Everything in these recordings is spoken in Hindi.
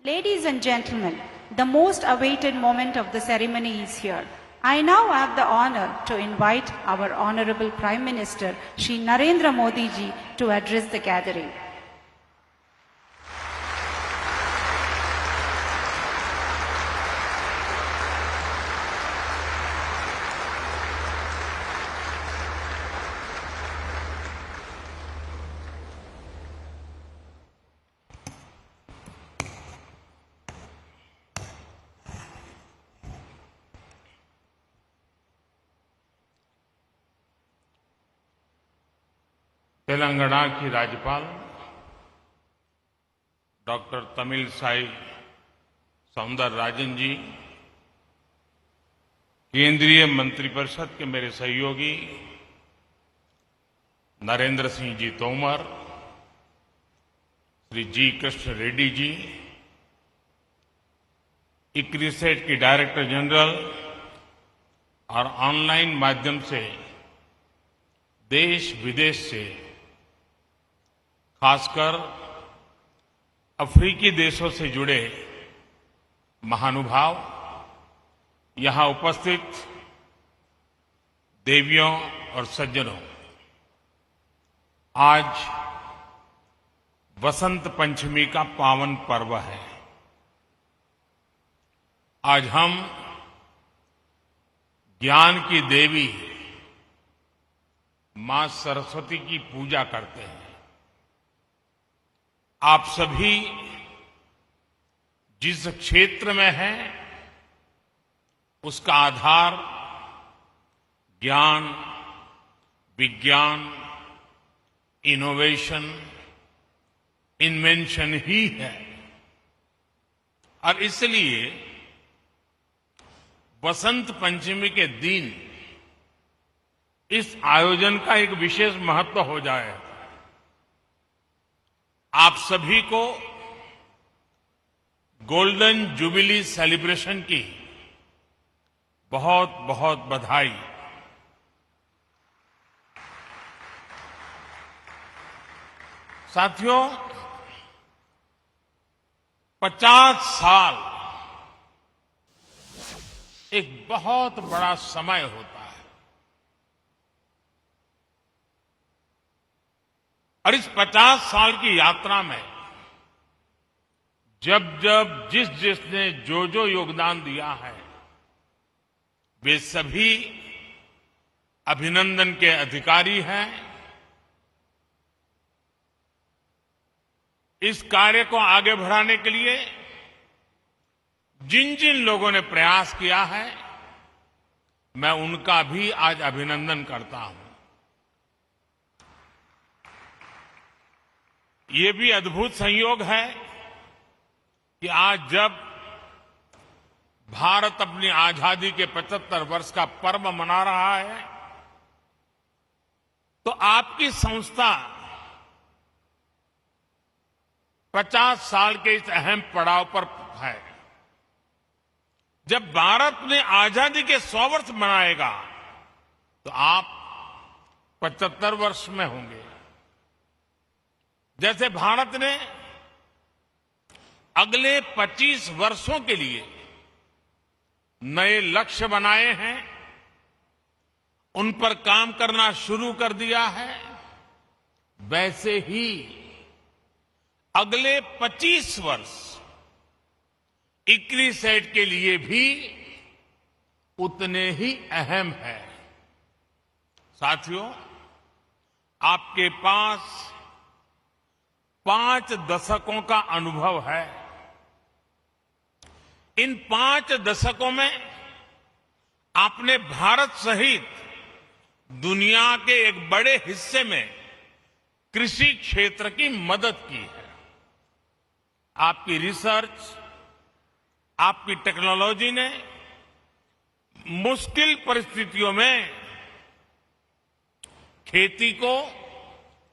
Ladies and gentlemen, the most awaited moment of the ceremony is here. I now have the honor to invite our Honorable Prime Minister, Shri Narendra Modi ji, to address the gathering. Telangana की राज्यपाल डॉक्टर तमिलसाई सौंदरराजन जी, केंद्रीय मंत्रिपरिषद के मेरे सहयोगी नरेंद्र सिंह जी तोमर, श्री जी कृष्ण रेड्डी जी, इक्रिसेट की डायरेक्टर जनरल और ऑनलाइन माध्यम से देश विदेश से खासकर अफ्रीकी देशों से जुड़े महानुभाव, यहां उपस्थित देवियों और सज्जनों, आज वसंत पंचमी का पावन पर्व है। आज हम ज्ञान की देवी मां सरस्वती की पूजा करते हैं। आप सभी जिस क्षेत्र में हैं, उसका आधार ज्ञान, विज्ञान, इनोवेशन, इन्वेंशन ही है और इसलिए वसंत पंचमी के दिन इस आयोजन का एक विशेष महत्व हो जाए। आप सभी को गोल्डन जुबिली सेलिब्रेशन की बहुत बहुत बधाई। साथियों, 50 साल एक बहुत बड़ा समय होता है और इस 50 साल की यात्रा में जब जब जिसने जो योगदान दिया है, वे सभी अभिनंदन के अधिकारी हैं। इस कार्य को आगे बढ़ाने के लिए जिन जिन लोगों ने प्रयास किया है, मैं उनका भी आज अभिनंदन करता हूं। ये भी अद्भुत संयोग है कि आज जब भारत अपनी आजादी के 75 वर्ष का पर्व मना रहा है, तो आपकी संस्था 50 साल के इस अहम पड़ाव पर है। जब भारत ने आजादी के 100 वर्ष मनाएगा, तो आप 75 वर्ष में होंगे। जैसे भारत ने अगले 25 वर्षों के लिए नए लक्ष्य बनाए हैं, उन पर काम करना शुरू कर दिया है, वैसे ही अगले 25 वर्ष इक्रिसेट के लिए भी उतने ही अहम है। साथियों, आपके पास 5 दशकों का अनुभव है। इन 5 दशकों में आपने भारत सहित दुनिया के एक बड़े हिस्से में कृषि क्षेत्र की मदद की है। आपकी रिसर्च, आपकी टेक्नोलॉजी ने मुश्किल परिस्थितियों में खेती को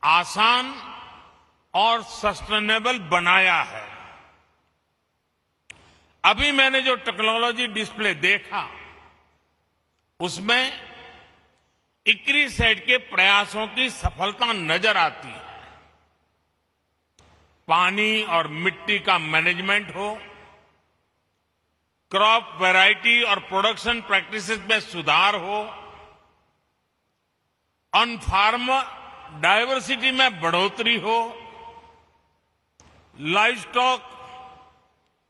आसान और सस्टेनेबल बनाया है। अभी मैंने जो टेक्नोलॉजी डिस्प्ले देखा, उसमें इक्रिसेट के प्रयासों की सफलता नजर आती है। पानी और मिट्टी का मैनेजमेंट हो, क्रॉप वैरायटी और प्रोडक्शन प्रैक्टिसेस में सुधार हो, ऑन फार्म डायवर्सिटी में बढ़ोतरी हो, लाइव स्टॉक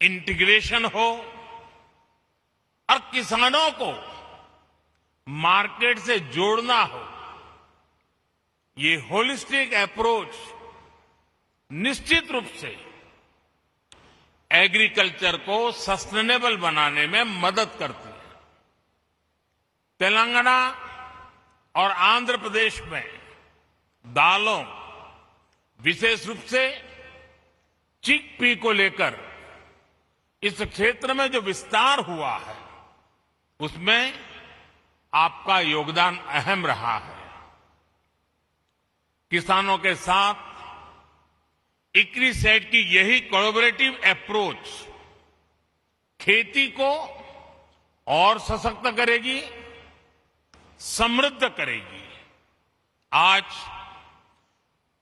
इंटीग्रेशन हो और किसानों को मार्केट से जोड़ना हो। ये होलिस्टिक अप्रोच निश्चित रूप से एग्रीकल्चर को सस्टेनेबल बनाने में मदद करती है। तेलंगाना और आंध्र प्रदेश में दालों, विशेष रूप से चिकपी को लेकर इस क्षेत्र में जो विस्तार हुआ है, उसमें आपका योगदान अहम रहा है। किसानों के साथ इक्रिसेट की यही कोलैबोरेटिव अप्रोच खेती को और सशक्त करेगी, समृद्ध करेगी। आज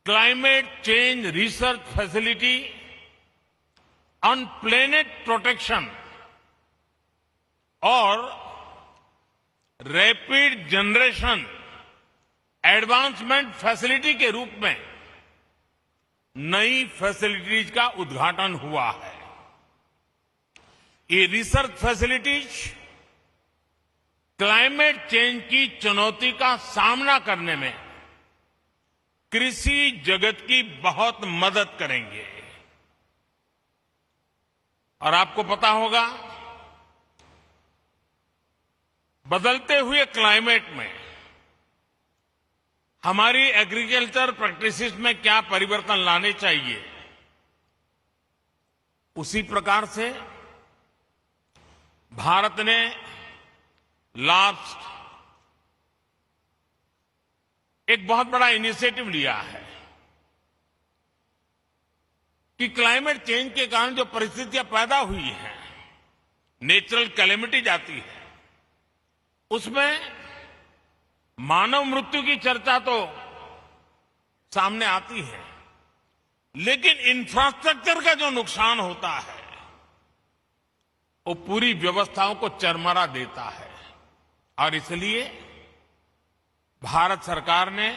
climate change research facility on planet protection और रैपिड जनरेशन एडवांसमेंट फैसिलिटी के रूप में नई फैसिलिटीज का उद्घाटन हुआ है। ये रिसर्च फैसिलिटीज क्लाइमेट चेंज की चुनौती का सामना करने में कृषि जगत की बहुत मदद करेंगे। और आपको पता होगा, बदलते हुए क्लाइमेट में हमारी एग्रीकल्चर प्रैक्टिसेस में क्या परिवर्तन लाने चाहिए। उसी प्रकार से भारत ने लास्ट एक बहुत बड़ा इनिशिएटिव लिया है कि क्लाइमेट चेंज के कारण जो परिस्थितियां पैदा हुई हैं, नेचुरल कैलेमिटीज आती है, उसमें मानव मृत्यु की चर्चा तो सामने आती है, लेकिन इंफ्रास्ट्रक्चर का जो नुकसान होता है वो पूरी व्यवस्थाओं को चरमरा देता है। और इसलिए भारत सरकार ने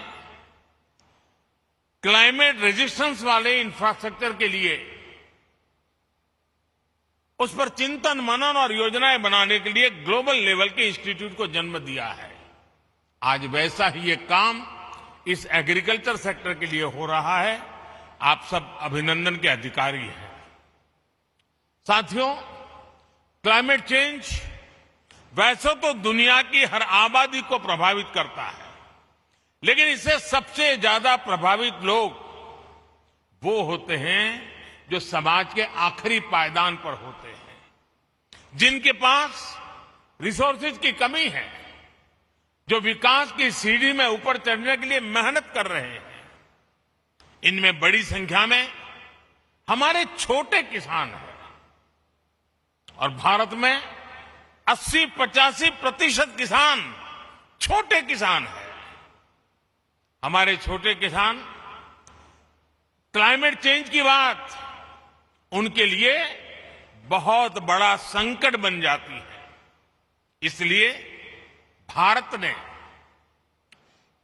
क्लाइमेट रेजिस्टेंस वाले इंफ्रास्ट्रक्चर के लिए उस पर चिंतन मनन और योजनाएं बनाने के लिए ग्लोबल लेवल के इंस्टीट्यूट को जन्म दिया है। आज वैसा ही एक काम इस एग्रीकल्चर सेक्टर के लिए हो रहा है। आप सब अभिनंदन के अधिकारी हैं। साथियों, क्लाइमेट चेंज वैसे तो दुनिया की हर आबादी को प्रभावित करता है, लेकिन इससे सबसे ज्यादा प्रभावित लोग वो होते हैं जो समाज के आखिरी पायदान पर होते हैं, जिनके पास रिसोर्सेज की कमी है, जो विकास की सीढ़ी में ऊपर चढ़ने के लिए मेहनत कर रहे हैं। इनमें बड़ी संख्या में हमारे छोटे किसान हैं और भारत में 80-85% किसान छोटे किसान हैं। हमारे छोटे किसान क्लाइमेट चेंज की बात उनके लिए बहुत बड़ा संकट बन जाती है। इसलिए भारत ने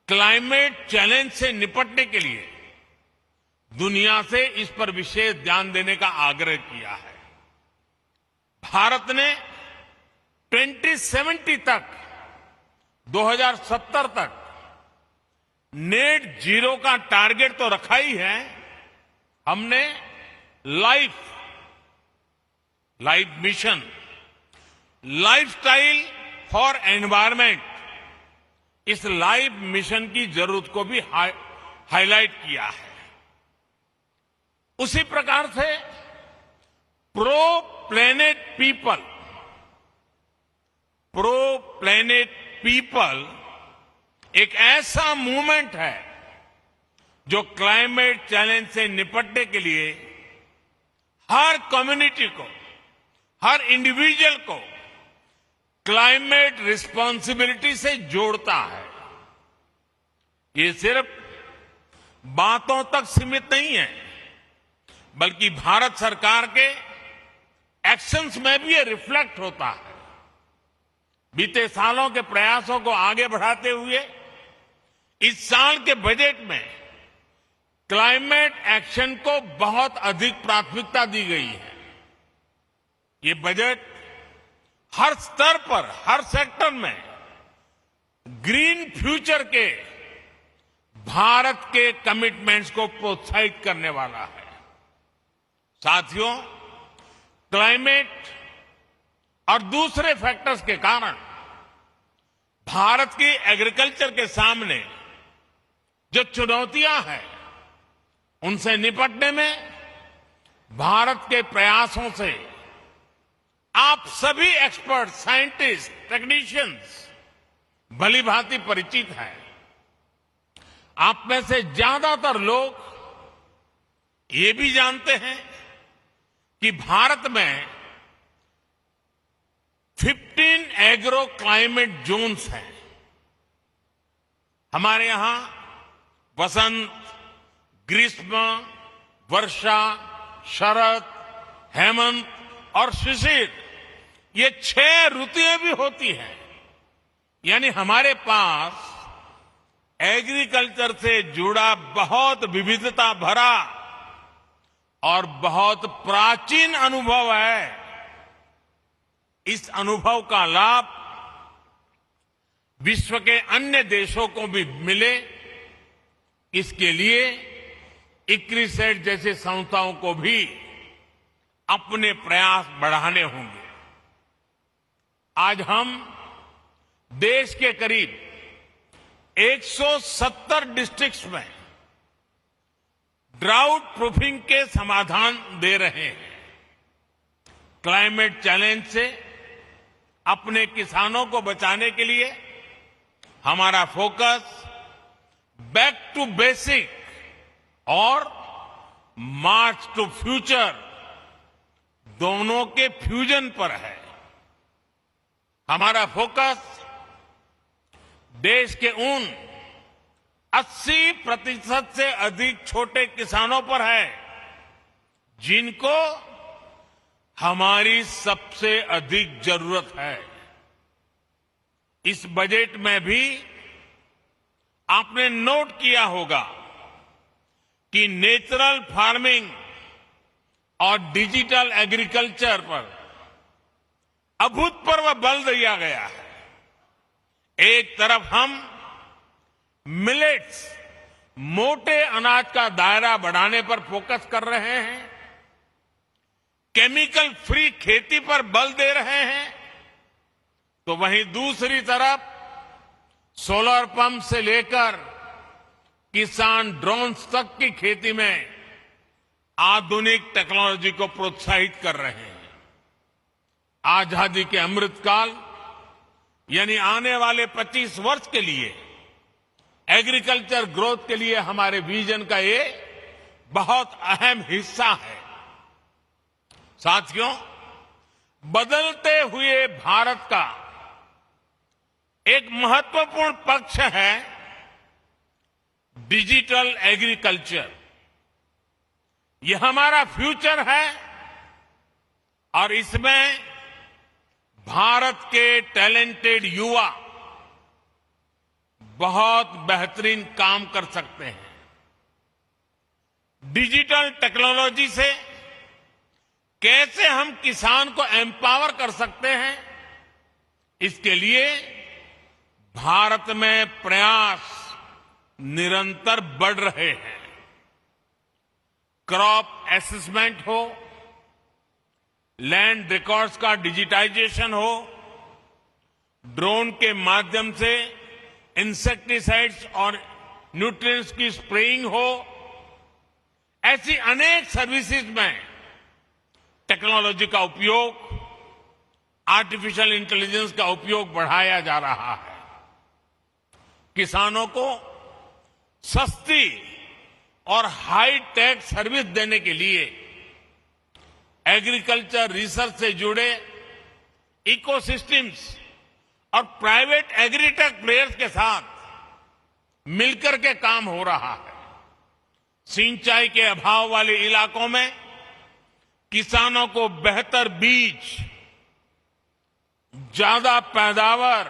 क्लाइमेट चैलेंज से निपटने के लिए दुनिया से इस पर विशेष ध्यान देने का आग्रह किया है। भारत ने 2070 तक 2070 तक नेट जीरो का टारगेट तो रखा ही है। हमने life mission, lifestyle for environment, इस लाइफ मिशन की जरूरत को भी हाईलाइट किया है। उसी प्रकार से प्रो प्लेनेट पीपल एक ऐसा मूवमेंट है जो क्लाइमेट चैलेंज से निपटने के लिए हर कम्युनिटी को, हर इंडिविजुअल को क्लाइमेट रिस्पॉन्सिबिलिटी से जोड़ता है। ये सिर्फ बातों तक सीमित नहीं है, बल्कि भारत सरकार के एक्शंस में भी ये रिफ्लेक्ट होता है। बीते सालों के प्रयासों को आगे बढ़ाते हुए इस साल के बजट में क्लाइमेट एक्शन को बहुत अधिक प्राथमिकता दी गई है। ये बजट हर स्तर पर, हर सेक्टर में ग्रीन फ्यूचर के भारत के कमिटमेंट्स को प्रोत्साहित करने वाला है। साथियों, क्लाइमेट और दूसरे फैक्टर्स के कारण भारत की एग्रीकल्चर के सामने जो चुनौतियां हैं, उनसे निपटने में भारत के प्रयासों से आप सभी एक्सपर्ट, साइंटिस्ट, टेक्नीशियंस भली भांति परिचित हैं। आप में से ज्यादातर लोग ये भी जानते हैं कि भारत में 15 एग्रो क्लाइमेट जोन्स हैं। हमारे यहां वसंत, ग्रीष्म, वर्षा, शरद, हेमंत और शिशिर, ये 6 ऋतुएं भी होती हैं। यानी हमारे पास एग्रीकल्चर से जुड़ा बहुत विविधता भरा और बहुत प्राचीन अनुभव है। इस अनुभव का लाभ विश्व के अन्य देशों को भी मिले, इसके लिए इक्रिसेट जैसी संस्थाओं को भी अपने प्रयास बढ़ाने होंगे। आज हम देश के करीब 170 डिस्ट्रिक्ट्स में ड्राउट प्रूफिंग के समाधान दे रहे हैं। क्लाइमेट चैलेंज से अपने किसानों को बचाने के लिए हमारा फोकस बैक टू बेसिक और मार्च टू फ्यूचर दोनों के फ्यूजन पर है। हमारा फोकस देश के उन 80% से अधिक छोटे किसानों पर है जिनको हमारी सबसे अधिक जरूरत है। इस बजट में भी आपने नोट किया होगा कि नेचुरल फार्मिंग और डिजिटल एग्रीकल्चर पर अभूतपूर्व बल दिया गया है। एक तरफ हम मिलेट्स, मोटे अनाज का दायरा बढ़ाने पर फोकस कर रहे हैं, केमिकल फ्री खेती पर बल दे रहे हैं, तो वहीं दूसरी तरफ सोलर पंप से लेकर किसान ड्रोन्स तक की खेती में आधुनिक टेक्नोलॉजी को प्रोत्साहित कर रहे हैं। आजादी के अमृतकाल यानी आने वाले 25 वर्ष के लिए एग्रीकल्चर ग्रोथ के लिए हमारे विजन का ये बहुत अहम हिस्सा है। साथियों, बदलते हुए भारत का एक महत्वपूर्ण पक्ष है डिजिटल एग्रीकल्चर। यह हमारा फ्यूचर है और इसमें भारत के टैलेंटेड युवा बहुत बेहतरीन काम कर सकते हैं। डिजिटल टेक्नोलॉजी से कैसे हम किसान को एम्पावर कर सकते हैं, इसके लिए भारत में प्रयास निरंतर बढ़ रहे हैं। क्रॉप असेसमेंट हो, लैंड रिकॉर्ड्स का डिजिटाइजेशन हो, ड्रोन के माध्यम से इंसेक्टिसाइड्स और न्यूट्रिएंट्स की स्प्रेइंग हो, ऐसी अनेक सर्विसेज में टेक्नोलॉजी का उपयोग, आर्टिफिशियल इंटेलिजेंस का उपयोग बढ़ाया जा रहा है। किसानों को सस्ती और हाई टेक सर्विस देने के लिए एग्रीकल्चर रिसर्च से जुड़े इकोसिस्टम्स और प्राइवेट एग्रीटेक प्लेयर्स के साथ मिलकर के काम हो रहा है। सिंचाई के अभाव वाले इलाकों में किसानों को बेहतर बीज, ज्यादा पैदावार,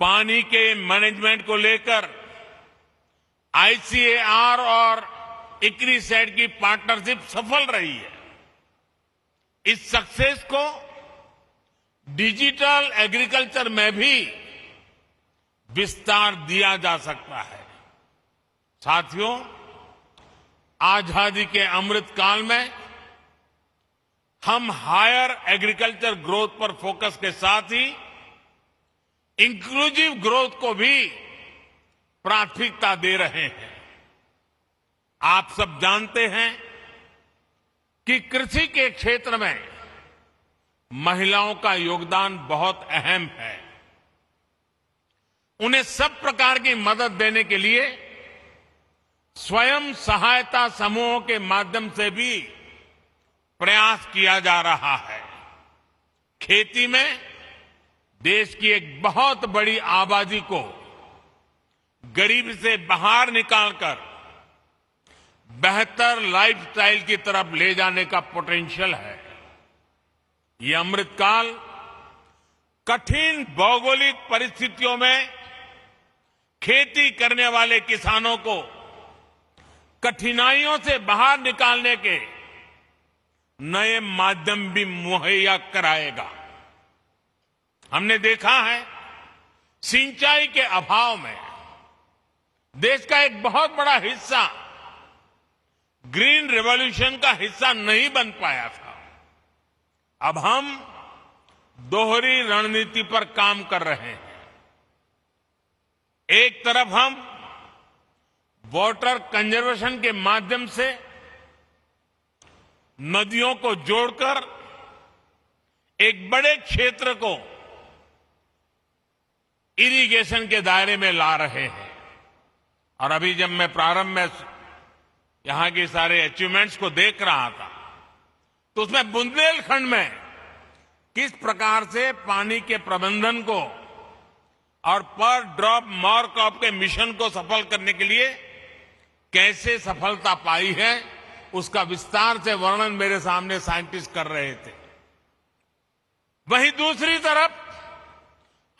पानी के मैनेजमेंट को लेकर आईसीएआर और इक्रिसैट की पार्टनरशिप सफल रही है। इस सक्सेस को डिजिटल एग्रीकल्चर में भी विस्तार दिया जा सकता है। साथियों, आजादी के अमृत काल में हम हायर एग्रीकल्चर ग्रोथ पर फोकस के साथ ही इंक्लूसिव ग्रोथ को भी प्राथमिकता दे रहे हैं। आप सब जानते हैं कि कृषि के क्षेत्र में महिलाओं का योगदान बहुत अहम है। उन्हें सब प्रकार की मदद देने के लिए स्वयं सहायता समूहों के माध्यम से भी प्रयास किया जा रहा है। खेती में देश की एक बहुत बड़ी आबादी को गरीबी से बाहर निकालकर बेहतर लाइफस्टाइल की तरफ ले जाने का पोटेंशियल है। ये अमृतकाल कठिन भौगोलिक परिस्थितियों में खेती करने वाले किसानों को कठिनाइयों से बाहर निकालने के नए माध्यम भी मुहैया कराएगा। हमने देखा है, सिंचाई के अभाव में देश का एक बहुत बड़ा हिस्सा ग्रीन रेवोल्यूशन का हिस्सा नहीं बन पाया था। अब हम दोहरी रणनीति पर काम कर रहे हैं। एक तरफ हम वाटर कंजर्वेशन के माध्यम से नदियों को जोड़कर एक बड़े क्षेत्र को इरिगेशन के दायरे में ला रहे हैं। और अभी जब मैं प्रारंभ में यहां के सारे अचीवमेंट्स को देख रहा था तो उसमें बुंदेलखंड में किस प्रकार से पानी के प्रबंधन को और पर ड्रॉप मोर क्रॉप के मिशन को सफल करने के लिए कैसे सफलता पाई है, उसका विस्तार से वर्णन मेरे सामने साइंटिस्ट कर रहे थे। वहीं दूसरी तरफ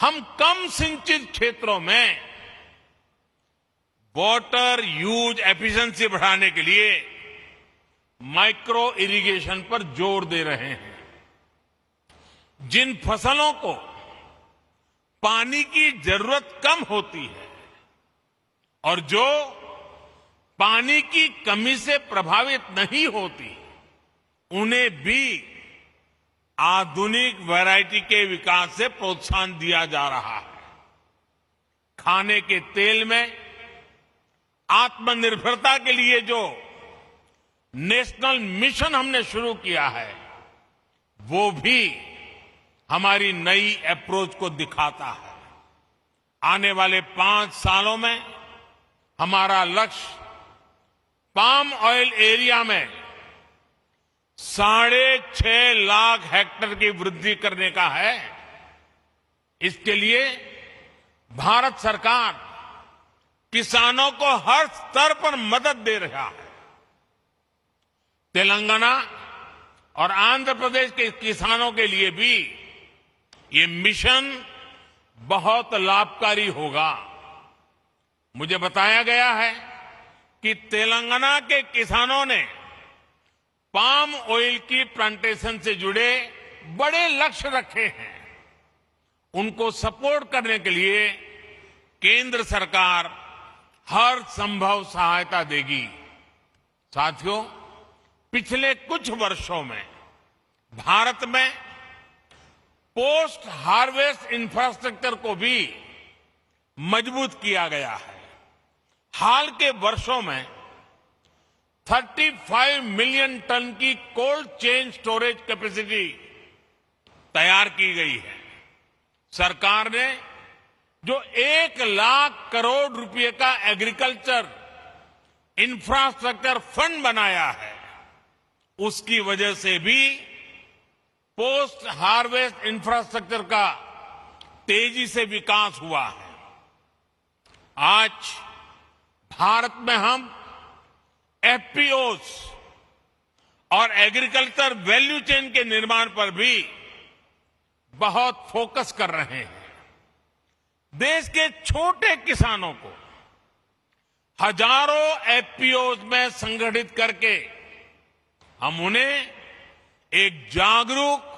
हम कम सिंचित क्षेत्रों में वाटर यूज एफिशिएंसी बढ़ाने के लिए माइक्रो इरिगेशन पर जोर दे रहे हैं। जिन फसलों को पानी की जरूरत कम होती है और जो पानी की कमी से प्रभावित नहीं होती, उन्हें भी आधुनिक वैरायटी के विकास से प्रोत्साहन दिया जा रहा है। खाने के तेल में आत्मनिर्भरता के लिए जो नेशनल मिशन हमने शुरू किया है, वो भी हमारी नई अप्रोच को दिखाता है। आने वाले 5 सालों में हमारा लक्ष्य पाम ऑयल एरिया में 6.5 लाख हेक्टेयर की वृद्धि करने का है। इसके लिए भारत सरकार किसानों को हर स्तर पर मदद दे रहा है। तेलंगाना और आंध्र प्रदेश के किसानों के लिए भी ये मिशन बहुत लाभकारी होगा। मुझे बताया गया है कि तेलंगाना के किसानों ने पाम ऑयल की प्लांटेशन से जुड़े बड़े लक्ष्य रखे हैं। उनको सपोर्ट करने के लिए केंद्र सरकार हर संभव सहायता देगी। साथियों, पिछले कुछ वर्षों में भारत में पोस्ट हार्वेस्ट इंफ्रास्ट्रक्चर को भी मजबूत किया गया है। हाल के वर्षों में 35 मिलियन टन की कोल्ड चेन स्टोरेज कैपेसिटी तैयार की गई है। सरकार ने जो 1 लाख करोड़ रुपए का एग्रीकल्चर इंफ्रास्ट्रक्चर फंड बनाया है, उसकी वजह से भी पोस्ट हार्वेस्ट इंफ्रास्ट्रक्चर का तेजी से विकास हुआ है। आज भारत में हम एफपीओस और एग्रीकल्चर वैल्यू चेन के निर्माण पर भी बहुत फोकस कर रहे हैं। देश के छोटे किसानों को हजारों एफपीओज में संगठित करके हम उन्हें एक जागरूक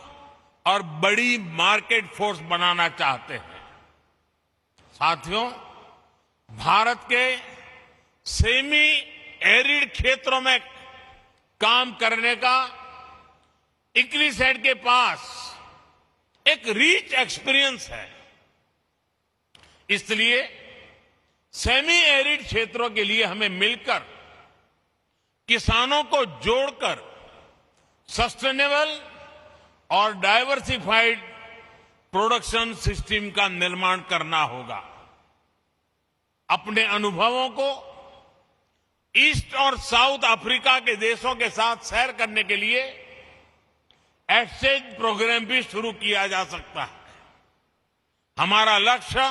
और बड़ी मार्केट फोर्स बनाना चाहते हैं। साथियों, भारत के सेमी एरिड क्षेत्रों में काम करने का इक्रिसेट के पास एक रिच एक्सपीरियंस है। इसलिए सेमी एरिड क्षेत्रों के लिए हमें मिलकर किसानों को जोड़कर सस्टेनेबल और डाइवर्सिफाइड प्रोडक्शन सिस्टम का निर्माण करना होगा। अपने अनुभवों को ईस्ट और साउथ अफ्रीका के देशों के साथ शेयर करने के लिए एक्सचेंज प्रोग्राम भी शुरू किया जा सकता है। हमारा लक्ष्य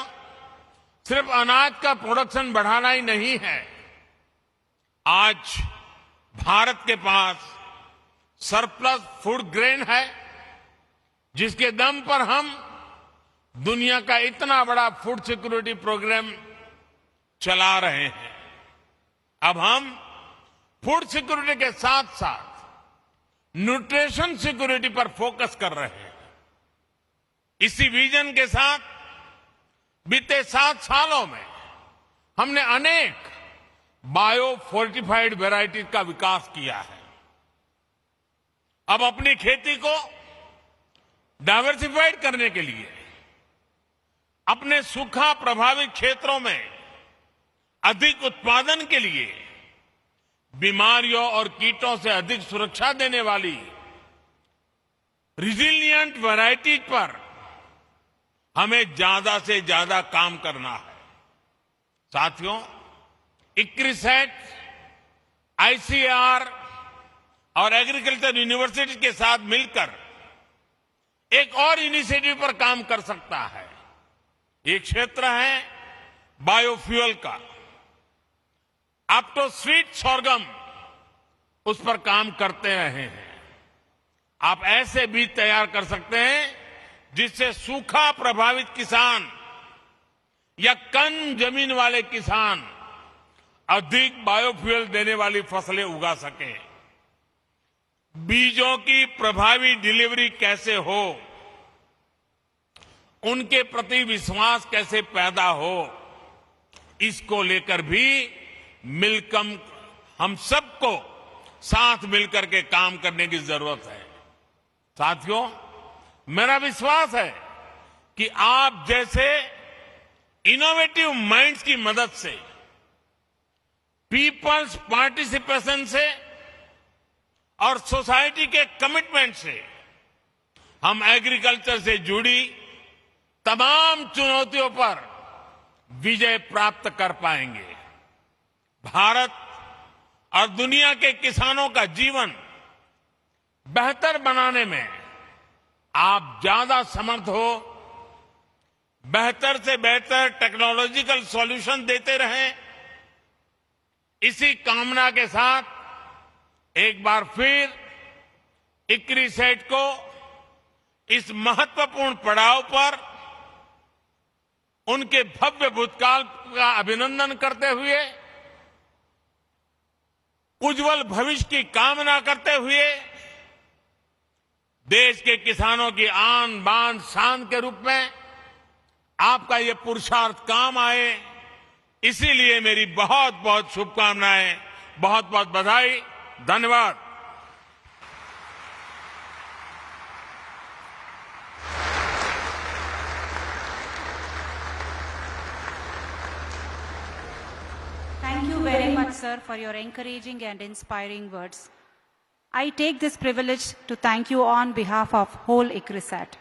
सिर्फ अनाज का प्रोडक्शन बढ़ाना ही नहीं है। आज भारत के पास सरप्लस फूड ग्रेन है, जिसके दम पर हम दुनिया का इतना बड़ा फूड सिक्योरिटी प्रोग्राम चला रहे हैं। अब हम फूड सिक्योरिटी के साथ साथ न्यूट्रिशन सिक्योरिटी पर फोकस कर रहे हैं। इसी विजन के साथ बीते 7 सालों में हमने अनेक बायो फोर्टिफाइड वेराइटीज का विकास किया है। अब अपनी खेती को डाइवर्सिफाइड करने के लिए अपने सूखा प्रभावित क्षेत्रों में अधिक उत्पादन के लिए बीमारियों और कीटों से अधिक सुरक्षा देने वाली रिजिलिएंट वैरायटीज पर हमें ज्यादा से ज्यादा काम करना है। साथियों, इक्रिसेट, आईसीएआर और एग्रीकल्चर यूनिवर्सिटी के साथ मिलकर एक और इनिशिएटिव पर काम कर सकता है। एक क्षेत्र है बायोफ्यूल का। आप तो स्वीट सोरगम उस पर काम करते रहे हैं। आप ऐसे बीज तैयार कर सकते हैं जिससे सूखा प्रभावित किसान या कम जमीन वाले किसान अधिक बायोफ्यूल देने वाली फसलें उगा सकें। बीजों की प्रभावी डिलीवरी कैसे हो, उनके प्रति विश्वास कैसे पैदा हो, इसको लेकर भी मिलकर हम सबको साथ मिलकर के काम करने की जरूरत है। साथियों, मेरा विश्वास है कि आप जैसे इनोवेटिव माइंड्स की मदद से, पीपल्स पार्टिसिपेशन से और सोसाइटी के कमिटमेंट से हम एग्रीकल्चर से जुड़ी तमाम चुनौतियों पर विजय प्राप्त कर पाएंगे। भारत और दुनिया के किसानों का जीवन बेहतर बनाने में आप ज्यादा समर्थ हो, बेहतर से बेहतर टेक्नोलॉजिकल सॉल्यूशन देते रहें। इसी कामना के साथ एक बार फिर इक्रिसेट को इस महत्वपूर्ण पड़ाव पर उनके भव्य भूतकाल का अभिनंदन करते हुए, उज्जवल भविष्य की कामना करते हुए, देश के किसानों की आन बान शान के रूप में आपका ये पुरुषार्थ काम आए, इसीलिए मेरी बहुत बहुत शुभकामनाएं, बहुत बहुत बधाई। धन्यवाद। Thank you very much, sir, for your encouraging and inspiring words. I take this privilege to thank you on behalf of whole ICRISAT.